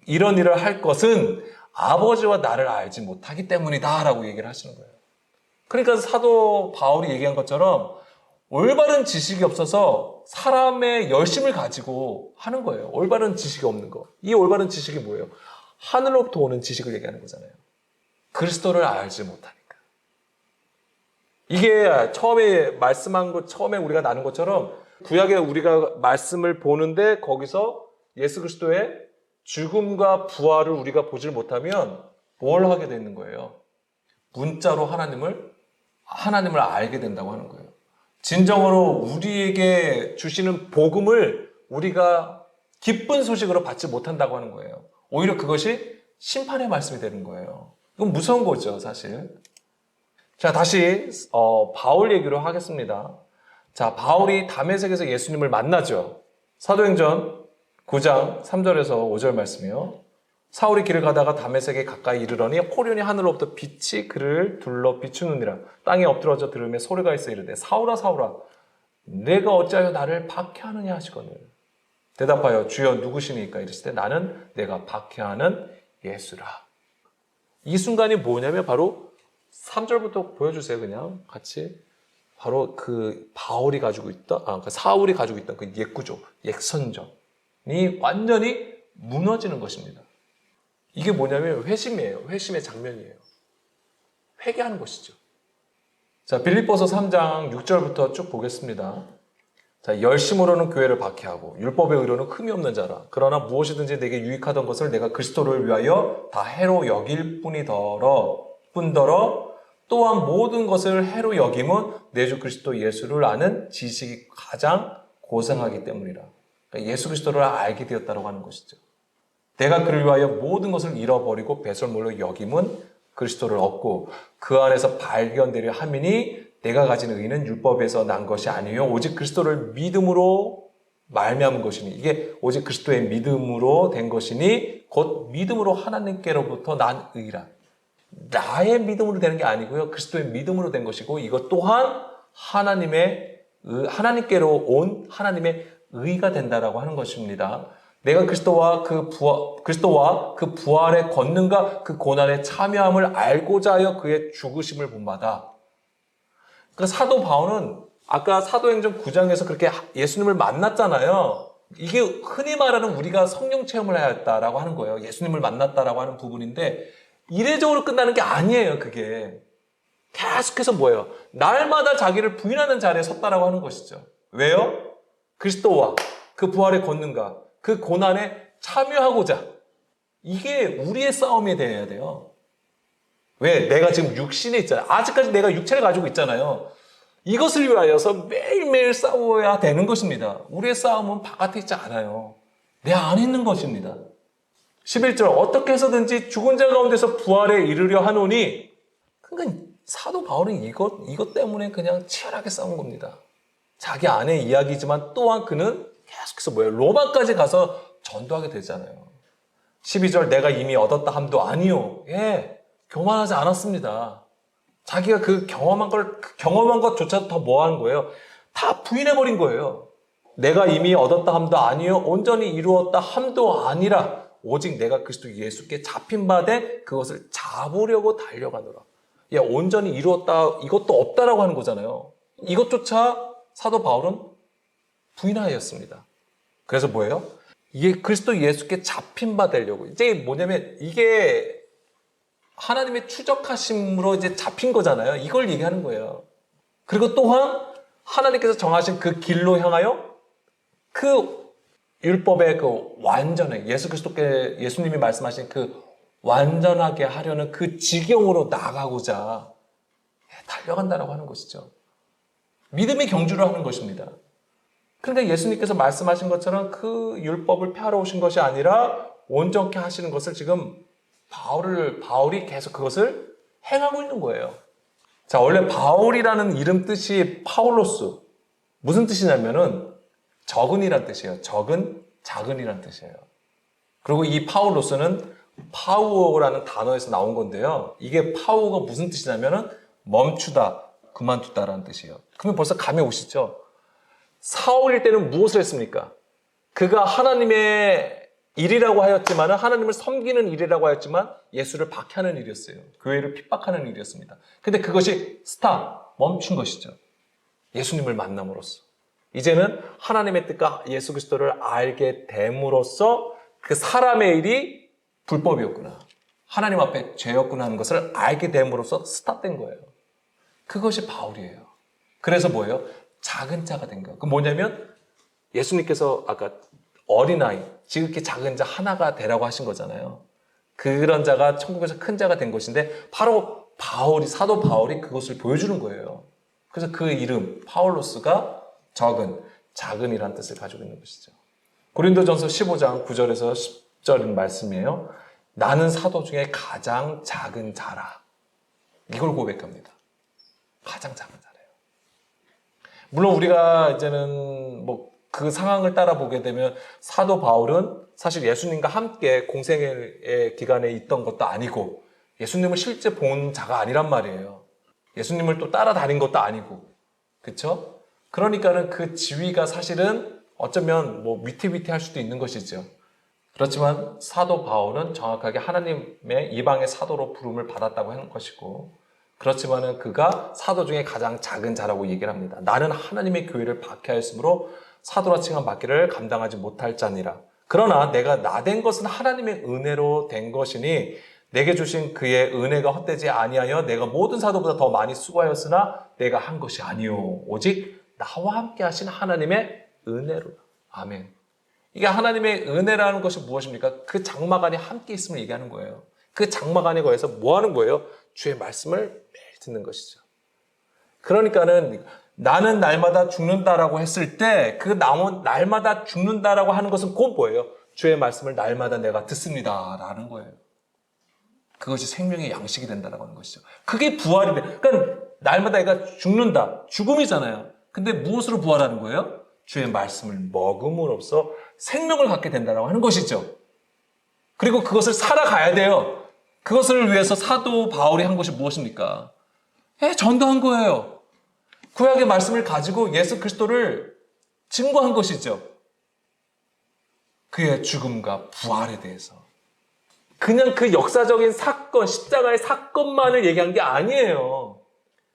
이런 일을 할 것은 아버지와 나를 알지 못하기 때문이다 라고 얘기를 하시는 거예요. 그러니까 사도 바울이 얘기한 것처럼 올바른 지식이 없어서 사람의 열심을 가지고 하는 거예요. 올바른 지식이 없는 거. 이 올바른 지식이 뭐예요? 하늘로부터 오는 지식을 얘기하는 거잖아요. 그리스도를 알지 못하니까. 이게 처음에 말씀한 것, 처음에 우리가 나눈 것처럼 구약에 우리가 말씀을 보는데 거기서 예수 그리스도의 죽음과 부활을 우리가 보질 못하면 뭘 하게 되는 거예요? 문자로 하나님을 알게 된다고 하는 거예요. 진정으로 우리에게 주시는 복음을 우리가 기쁜 소식으로 받지 못한다고 하는 거예요. 오히려 그것이 심판의 말씀이 되는 거예요. 이건 무서운 거죠, 사실. 자, 다시 바울 얘기로 하겠습니다. 자, 바울이 다메섹에서 예수님을 만나죠. 사도행전 9장 3절에서 5절 말씀이요. 사울이 길을 가다가 다메섹에 가까이 이르러니 호련히 하늘로부터 빛이 그를 둘러 비추느니라. 땅에 엎드러져 들으며 소리가 있어 이르되 사울아 사울아 내가 어찌하여 나를 박해하느냐 하시거늘. 대답하여 주여 누구시니까 이르시되 나는 내가 박해하는 예수라. 이 순간이 뭐냐면 바로 3절부터 보여주세요. 그냥 같이. 바로 그 바울이 가지고 있던, 그 사울이 가지고 있던 그 옛구조, 옛선전이 완전히 무너지는 것입니다. 이게 뭐냐면 회심이에요. 회심의 장면이에요. 회개하는 것이죠. 자, 빌립보서 3장 6절부터 쭉 보겠습니다. 자, 열심으로는 교회를 박해하고 율법의 의로는 흠이 없는 자라. 그러나 무엇이든지 내게 유익하던 것을 내가 그리스도를 위하여 다 해로 여길 뿐더러 또한 모든 것을 해로 여김은 내 주 그리스도 예수를 아는 지식이 가장 고상하기 때문이라. 그러니까 예수 그리스도를 알게 되었다고 하는 것이죠. 내가 그를 위하여 모든 것을 잃어버리고 배설물로 여김은 그리스도를 얻고 그 안에서 발견되려 함이니 내가 가진 의는 율법에서 난 것이 아니요 오직 그리스도를 믿음으로 말미암은 것이니 이게 오직 그리스도의 믿음으로 된 것이니 곧 믿음으로 하나님께로부터 난 의라. 나의 믿음으로 되는 게 아니고요. 그리스도의 믿음으로 된 것이고 이것 또한 하나님께로 온 하나님의 의가 된다라고 하는 것입니다. 내가 그리스도와 그 부활의 권능과 그 고난에 참여함을 알고자 하여 그의 죽으심을 본받아. 그러니까 사도 바울은 아까 사도행전 9장에서 그렇게 예수님을 만났잖아요. 이게 흔히 말하는 우리가 성령 체험을 하였다라고 하는 거예요. 예수님을 만났다라고 하는 부분인데 이례적으로 끝나는 게 아니에요. 그게 계속해서 뭐예요? 날마다 자기를 부인하는 자리에 섰다라고 하는 것이죠. 왜요? 그리스도와 그 부활의 권능과 그 고난에 참여하고자. 이게 우리의 싸움이 되어야 돼요. 왜? 내가 지금 육신에 있잖아요. 아직까지 내가 육체를 가지고 있잖아요. 이것을 위하여서 매일매일 싸워야 되는 것입니다. 우리의 싸움은 바깥에 있지 않아요. 내 안에 있는 것입니다. 11절 어떻게 해서든지 죽은 자 가운데서 부활에 이르려 하노니, 그러니까 사도 바울은 이것 때문에 그냥 치열하게 싸운 겁니다. 자기 안의 이야기지만 또한 그는 계속해서 로마까지 가서 전도하게 되잖아요. 12절 내가 이미 얻었다 함도 아니요. 예, 교만하지 않았습니다. 자기가 그 경험한 것조차도 더 뭐한 거예요? 다 부인해버린 거예요. 내가 이미 얻었다 함도 아니요. 온전히 이루었다 함도 아니라 오직 내가 그리스도 예수께 잡힌 바 돼 그것을 잡으려고 달려가노라. 야, 온전히 이루었다 이것도 없다라고 하는 거잖아요. 이것조차 사도 바울은 부인하였습니다. 그래서 뭐예요? 이게 그리스도 예수께 잡힌 바 되려고. 이제 뭐냐면 이게 하나님의 추적하심으로 이제 잡힌 거잖아요. 이걸 얘기하는 거예요. 그리고 또한 하나님께서 정하신 그 길로 향하여 그 율법의 그 완전하게 예수님이 말씀하신 그 완전하게 하려는 그 지경으로 나가고자 달려간다라고 하는 것이죠. 믿음의 경주를 하는 것입니다. 그런데 예수님께서 말씀하신 것처럼 그 율법을 폐하러 오신 것이 아니라 온전케 하시는 것을 지금 바울이 계속 그것을 행하고 있는 거예요. 자, 원래 바울이라는 이름 뜻이 파울로스. 무슨 뜻이냐면은 적은이란 뜻이에요. 적은, 작은이란 뜻이에요. 그리고 이 파울로스는 파우어라는 단어에서 나온 건데요. 이게 파우어가 무슨 뜻이냐면은 멈추다, 그만두다라는 뜻이에요. 그러면 벌써 감이 오시죠? 사울일 때는 무엇을 했습니까? 그가 하나님의 일이라고 하였지만 하나님을 섬기는 일이라고 하였지만 예수를 박해하는 일이었어요. 교회를 핍박하는 일이었습니다. 근데 그것이 멈춘 것이죠. 예수님을 만남으로써. 이제는 하나님의 뜻과 예수 그리스도를 알게 됨으로써 그 사람의 일이 불법이었구나. 하나님 앞에 죄였구나 하는 것을 알게 됨으로써 스탑된 거예요. 그것이 바울이에요. 그래서 뭐예요? 작은 자가 된 거예요. 그 뭐냐면 예수님께서 아까 어린아이, 지극히 작은 자 하나가 되라고 하신 거잖아요. 그런 자가 천국에서 큰 자가 된 것인데 바로 사도 바울이 그것을 보여주는 거예요. 그래서 그 이름 파울로스가 적은, 작은이라는 뜻을 가지고 있는 것이죠. 고린도전서 15장 9절에서 10절인 말씀이에요. 나는 사도 중에 가장 작은 자라. 이걸 고백합니다. 가장 작은 자래요. 물론 우리가 이제는 그 상황을 따라 보게 되면 사도 바울은 사실 예수님과 함께 공생의 기간에 있던 것도 아니고 예수님을 실제 본 자가 아니란 말이에요. 예수님을 또 따라다닌 것도 아니고. 그렇죠? 그러니까는 그 지위가 사실은 어쩌면 위태위태할 수도 있는 것이죠. 그렇지만 사도 바울은 정확하게 하나님의 이방의 사도로 부름을 받았다고 하는 것이고, 그렇지만은 그가 사도 중에 가장 작은 자라고 얘기를 합니다. 나는 하나님의 교회를 박해하였으므로 사도라 칭함 받기를 감당하지 못할 자니라. 그러나 내가 나된 것은 하나님의 은혜로 된 것이니 내게 주신 그의 은혜가 헛되지 아니하여 내가 모든 사도보다 더 많이 수고하였으나 내가 한 것이 아니요 오직 나와 함께 하신 하나님의 은혜로라. 아멘. 이게 하나님의 은혜라는 것이 무엇입니까? 그 장막 안에 함께 있음을 얘기하는 거예요. 그 장막 안에 거해서 뭐 하는 거예요? 주의 말씀을 매일 듣는 것이죠. 그러니까는 나는 날마다 죽는다라고 했을 때 그 날마다 죽는다라고 하는 것은 곧 뭐예요? 주의 말씀을 날마다 내가 듣습니다라는 거예요. 그것이 생명의 양식이 된다라고 하는 것이죠. 그게 부활이 돼. 그러니까 날마다 내가 죽는다. 죽음이잖아요. 근데 무엇으로 부활하는 거예요? 주의 말씀을 먹음으로써 생명을 갖게 된다라고 하는 것이죠. 그리고 그것을 살아가야 돼요. 그것을 위해서 사도 바울이 한 것이 무엇입니까? 전도한 거예요. 구약의 말씀을 가지고 예수 그리스도를 증거한 것이죠. 그의 죽음과 부활에 대해서. 그냥 그 역사적인 사건, 십자가의 사건만을 얘기한 게 아니에요.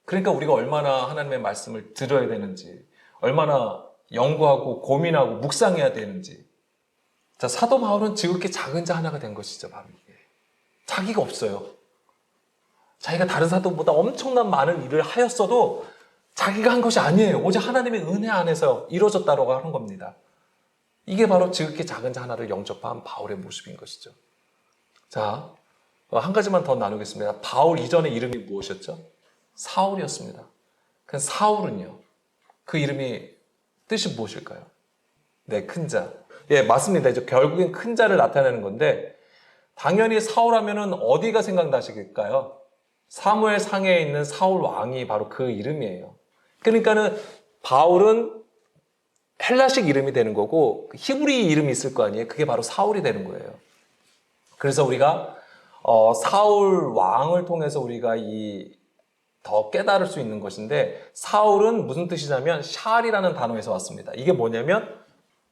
그러니까 우리가 얼마나 하나님의 말씀을 들어야 되는지, 얼마나 연구하고 고민하고 묵상해야 되는지. 자, 사도 바울은 지극히 작은 자 하나가 된 것이죠, 바로 이게. 자기가 없어요. 자기가 다른 사도보다 엄청난 많은 일을 하였어도 자기가 한 것이 아니에요. 오직 하나님의 은혜 안에서 이루어졌다고 하는 겁니다. 이게 바로 지극히 작은 자 하나를 영접한 바울의 모습인 것이죠. 자, 한 가지만 더 나누겠습니다. 바울 이전의 이름이 무엇이었죠? 사울이었습니다. 그 사울은요, 그 이름이 뜻이 무엇일까요? 네, 큰 자. 예, 맞습니다. 이제 결국엔 큰 자를 나타내는 건데, 당연히 사울 하면은 어디가 생각나시겠까요? 사무엘 상에 있는 사울 왕이 바로 그 이름이에요. 그러니까는 바울은 헬라식 이름이 되는 거고, 히브리 이름이 있을 거 아니에요? 그게 바로 사울이 되는 거예요. 그래서 우리가 사울 왕을 통해서 우리가 더 깨달을 수 있는 것인데, 사울은 무슨 뜻이냐면 샬이라는 단어에서 왔습니다. 이게 뭐냐면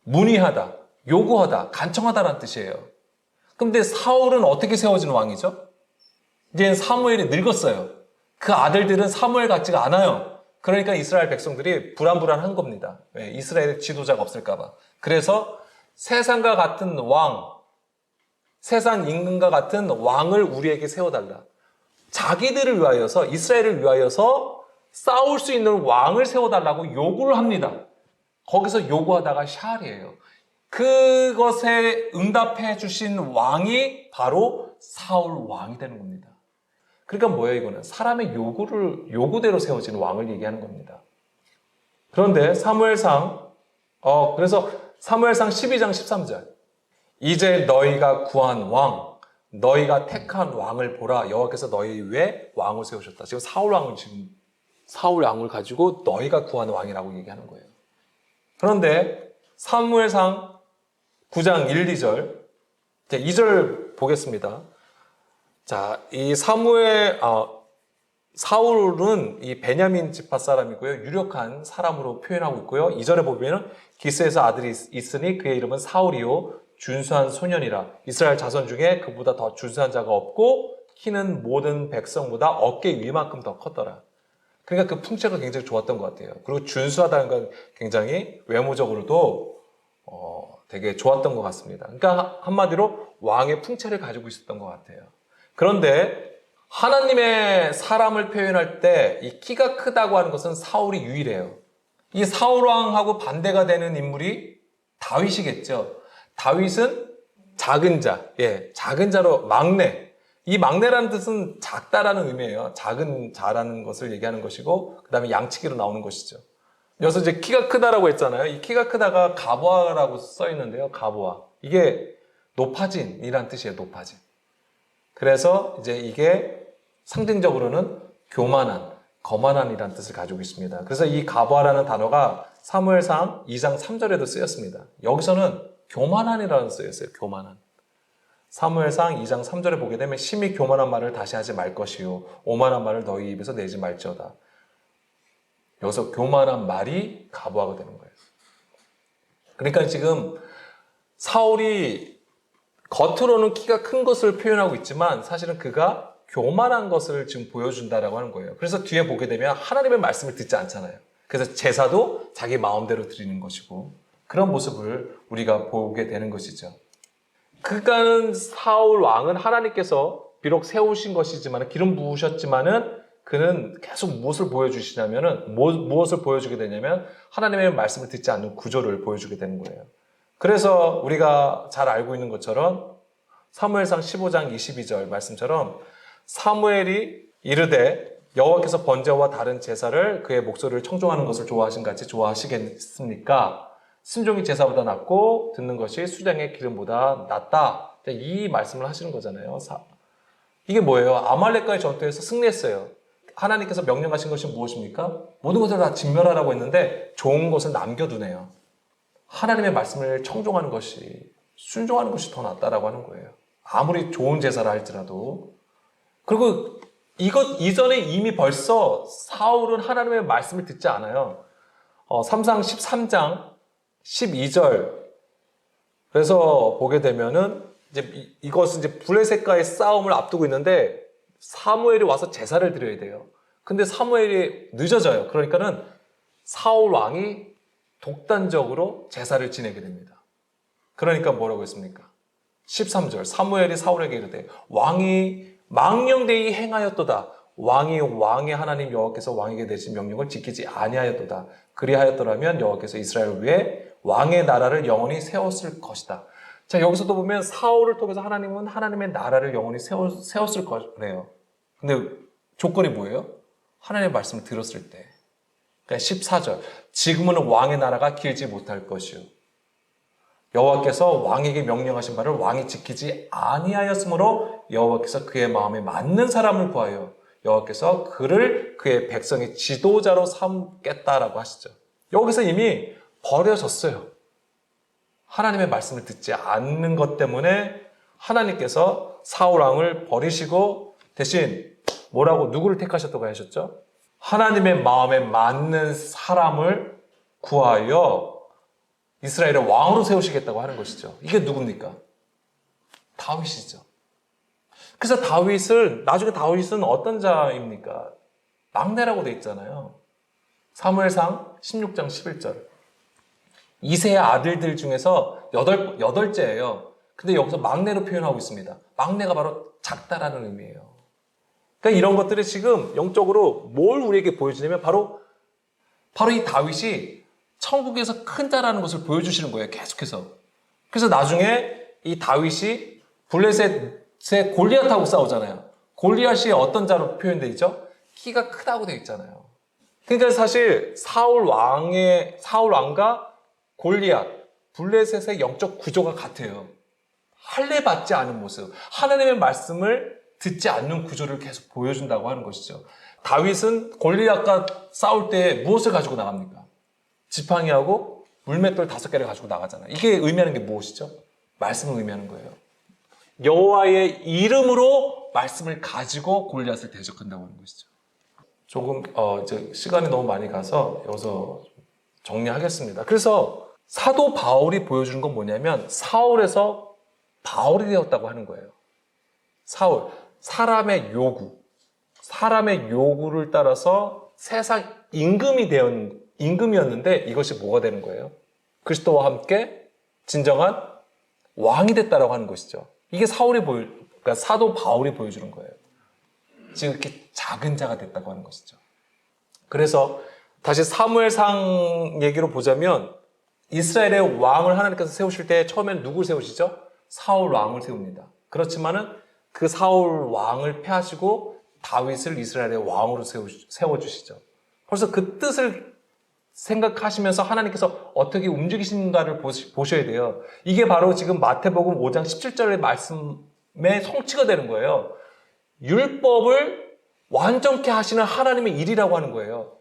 문의하다, 요구하다, 간청하다라는 뜻이에요. 그런데 사울은 어떻게 세워진 왕이죠? 이제 사무엘이 늙었어요. 그 아들들은 사무엘 같지가 않아요. 그러니까 이스라엘 백성들이 불안불안한 겁니다. 왜? 이스라엘에 지도자가 없을까 봐. 그래서 세상과 같은 왕, 세상 임금과 같은 왕을 우리에게 세워달라. 자기들을 위하여서, 이스라엘을 위하여서 싸울 수 있는 왕을 세워달라고 요구를 합니다. 거기서 요구하다가 샬이에요. 그것에 응답해 주신 왕이 바로 사울 왕이 되는 겁니다. 그러니까 뭐예요, 이거는? 사람의 요구대로 세워진 왕을 얘기하는 겁니다. 그런데 그래서 사무엘상 12장 13절. 이제 너희가 구한 왕, 너희가 택한 왕을 보라. 여호와께서 너희 위에 왕을 세우셨다. 지금 사울 왕을 가지고 너희가 구한 왕이라고 얘기하는 거예요. 그런데 사무엘상 9장 1, 2절, 2절 보겠습니다. 자, 이 사울은 이 베냐민 지파 사람이고요. 유력한 사람으로 표현하고 있고요. 2절에 보면은 기스에서 아들이 있으니 그의 이름은 사울이요. 준수한 소년이라. 이스라엘 자손 중에 그보다 더 준수한 자가 없고 키는 모든 백성보다 어깨 위만큼 더 컸더라. 그러니까 그 풍채가 굉장히 좋았던 것 같아요. 그리고 준수하다는 건 굉장히 외모적으로도 되게 좋았던 것 같습니다. 그러니까 한마디로 왕의 풍채를 가지고 있었던 것 같아요. 그런데 하나님의 사람을 표현할 때 이 키가 크다고 하는 것은 사울이 유일해요. 이 사울 왕하고 반대가 되는 인물이 다윗이겠죠. 다윗은 작은 자, 작은 자로 막내. 이 막내라는 뜻은 작다라는 의미예요. 작은 자라는 것을 얘기하는 것이고, 그 다음에 양치기로 나오는 것이죠. 여기서 이제 키가 크다라고 했잖아요. 이 키가 크다가 가보아라고 써 있는데요. 가보아. 이게 높아진이란 뜻이에요. 높아진. 그래서 이제 이게 상징적으로는 교만한, 거만한이라는 뜻을 가지고 있습니다. 그래서 이 가보아라는 단어가 사무엘상 2장 3절에도 쓰였습니다. 여기서는 교만한이라는 쓰였어요. 교만한. 사무엘상 2장 3절에 보게 되면 심히 교만한 말을 다시 하지 말 것이요 오만한 말을 너희 입에서 내지 말지어다. 여기서 교만한 말이 가보아가 되는 거예요. 그러니까 지금 사울이 겉으로는 키가 큰 것을 표현하고 있지만 사실은 그가 교만한 것을 지금 보여준다라고 하는 거예요. 그래서 뒤에 보게 되면 하나님의 말씀을 듣지 않잖아요. 그래서 제사도 자기 마음대로 드리는 것이고 그런 모습을 우리가 보게 되는 것이죠. 그러니까는 사울 왕은 하나님께서 비록 세우신 것이지만 기름 부으셨지만은 그는 계속 무엇을 보여주시냐면은 무엇을 보여주게 되냐면 하나님의 말씀을 듣지 않는 구조를 보여주게 되는 거예요. 그래서 우리가 잘 알고 있는 것처럼 사무엘상 15장 22절 말씀처럼 사무엘이 이르되 여호와께서 번제와 다른 제사를 그의 목소리를 청종하는 것을 좋아하신 같이 좋아하시겠습니까? 순종이 제사보다 낫고 듣는 것이 수장의 기름보다 낫다. 이 말씀을 하시는 거잖아요. 이게 뭐예요? 아말렉과의 전투에서 승리했어요. 하나님께서 명령하신 것이 무엇입니까? 모든 것을 다 진멸하라고 했는데 좋은 것을 남겨두네요. 하나님의 말씀을 청종하는 것이, 순종하는 것이 더 낫다라고 하는 거예요. 아무리 좋은 제사를 할지라도. 그리고 이전에 이미 벌써 사울은 하나님의 말씀을 듣지 않아요. 삼상 13장 12절 그래서 보게 되면은 이제 이것은 이제 블레셋과의 싸움을 앞두고 있는데 사무엘이 와서 제사를 드려야 돼요. 근데 사무엘이 늦어져요. 그러니까는 사울 왕이 독단적으로 제사를 지내게 됩니다. 그러니까 뭐라고 했습니까? 13절 사무엘이 사울에게 이르되 왕이 망령되이 행하였도다. 왕이 왕의 하나님 여호와께서 왕에게 내신 명령을 지키지 아니하였도다. 그리하였더라면 여호와께서 이스라엘을 위해 왕의 나라를 영원히 세웠을 것이다. 자, 여기서도 보면 사울을 통해서 하나님은 하나님의 나라를 영원히 세웠을 거래요. 근데 조건이 뭐예요? 하나님의 말씀을 들었을 때. 그러니까 14절 지금은 왕의 나라가 길지 못할 것이요 여호와께서 왕에게 명령하신 바를 왕이 지키지 아니하였으므로 여호와께서 그의 마음에 맞는 사람을 구하여 여호와께서 그를 그의 백성의 지도자로 삼겠다라고 하시죠. 여기서 이미 버려졌어요. 하나님의 말씀을 듣지 않는 것 때문에 하나님께서 사울 왕을 버리시고 대신 뭐라고 누구를 택하셨다고 하셨죠? 하나님의 마음에 맞는 사람을 구하여 이스라엘의 왕으로 세우시겠다고 하는 것이죠. 이게 누굽니까? 다윗이죠. 그래서 나중에 다윗은 어떤 자입니까? 막내라고 돼 있잖아요. 사무엘상 16장 11절. 이세의 아들들 중에서 여덟째예요. 근데 여기서 막내로 표현하고 있습니다. 막내가 바로 작다라는 의미예요. 그러니까 이런 것들이 지금 영적으로 뭘 우리에게 보여주냐면 바로 이 다윗이 천국에서 큰 자라는 것을 보여주시는 거예요. 계속해서. 그래서 나중에 이 다윗이 블레셋의 골리앗하고 싸우잖아요. 골리앗이 어떤 자로 표현되어 있죠? 키가 크다고 되어 있잖아요. 그러니까 사실 사울 왕과 골리앗, 블레셋의 영적 구조가 같아요. 할례 받지 않은 모습, 하나님의 말씀을 듣지 않는 구조를 계속 보여준다고 하는 것이죠. 다윗은 골리앗과 싸울 때 무엇을 가지고 나갑니까? 지팡이하고 물맷돌 5개를 가지고 나가잖아요. 이게 의미하는 게 무엇이죠? 말씀을 의미하는 거예요. 여호와의 이름으로 말씀을 가지고 골리앗을 대적한다고 하는 것이죠. 조금 이제 시간이 너무 많이 가서 여기서 정리하겠습니다. 그래서 사도 바울이 보여주는 건 뭐냐면 사울에서 바울이 되었다고 하는 거예요. 사람의 요구를 따라서 세상 임금이었는데 이것이 뭐가 되는 거예요? 그리스도와 함께 진정한 왕이 됐다라고 하는 것이죠. 이게 그러니까 사도 바울이 보여주는 거예요. 지금 이렇게 작은 자가 됐다고 하는 것이죠. 그래서 다시 사무엘상 얘기로 보자면 이스라엘의 왕을 하나님께서 세우실 때 처음엔 누굴 세우시죠? 사울 왕을 세웁니다. 그렇지만은 그 사울 왕을 패하시고 다윗을 이스라엘의 왕으로 세워주시죠. 그래서 그 뜻을 생각하시면서 하나님께서 어떻게 움직이시는가를 보셔야 돼요. 이게 바로 지금 마태복음 5장 17절의 말씀의 성취가 되는 거예요. 율법을 완전케 하시는 하나님의 일이라고 하는 거예요.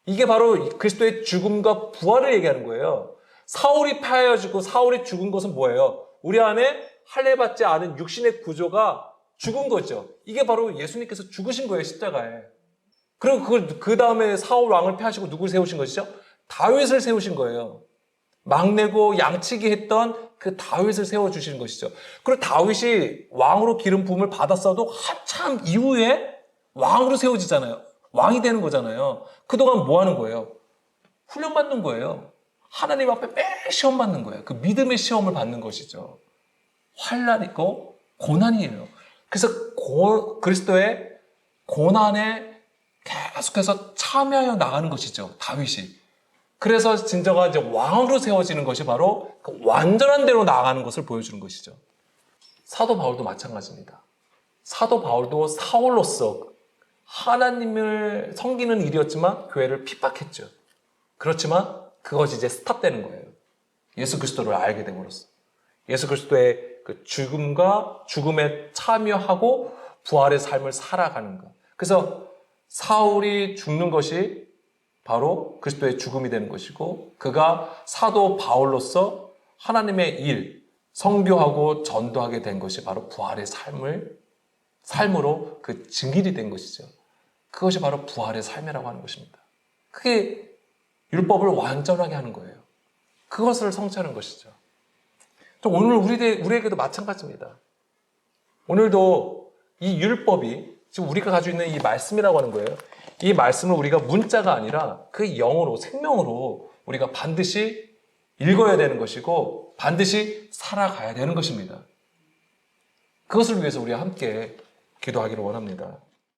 이게 바로 그리스도의 죽음과 부활을 얘기하는 거예요. 사울이 패하여지고 사울이 죽은 것은 뭐예요? 우리 안에 할례받지 않은 육신의 구조가 죽은 거죠. 이게 바로 예수님께서 죽으신 거예요, 십자가에. 그리고 그 다음에 사울 왕을 패하시고 누굴 세우신 것이죠? 다윗을 세우신 거예요. 막내고 양치기 했던 그 다윗을 세워주시는 것이죠. 그리고 다윗이 왕으로 기름 부음을 받았어도 한참 이후에 왕으로 세워지잖아요. 왕이 되는 거잖아요. 그동안 뭐 하는 거예요? 훈련받는 거예요. 하나님 앞에 매일 시험 받는 거예요. 그 믿음의 시험을 받는 것이죠. 환난이고 고난이에요. 그래서 그리스도의 고난에 계속해서 참여하여 나가는 것이죠. 다윗이. 그래서 진정한 이제 왕으로 세워지는 것이 바로 그 완전한 대로 나아가는 것을 보여주는 것이죠. 사도 바울도 마찬가지입니다. 사도 바울도 사울로서 하나님을 섬기는 일이었지만 교회를 핍박했죠. 그렇지만 그것이 이제 스탑되는 거예요. 예수 그리스도를 알게 됨으로써. 예수 그리스도의 그 죽음과 죽음에 참여하고 부활의 삶을 살아가는 것. 그래서 사울이 죽는 것이 바로 그리스도의 죽음이 되는 것이고 그가 사도 바울로서 하나님의 일, 선교하고 전도하게 된 것이 바로 부활의 삶으로 그 증인이 된 것이죠. 그것이 바로 부활의 삶이라고 하는 것입니다. 그게 율법을 완전하게 하는 거예요. 그것을 성취하는 것이죠. 오늘 우리에게도 마찬가지입니다. 오늘도 이 율법이 지금 우리가 가지고 있는 이 말씀이라고 하는 거예요. 이 말씀을 우리가 문자가 아니라 그 영으로, 생명으로 우리가 반드시 읽어야 되는 것이고 반드시 살아가야 되는 것입니다. 그것을 위해서 우리가 함께 기도하기를 원합니다.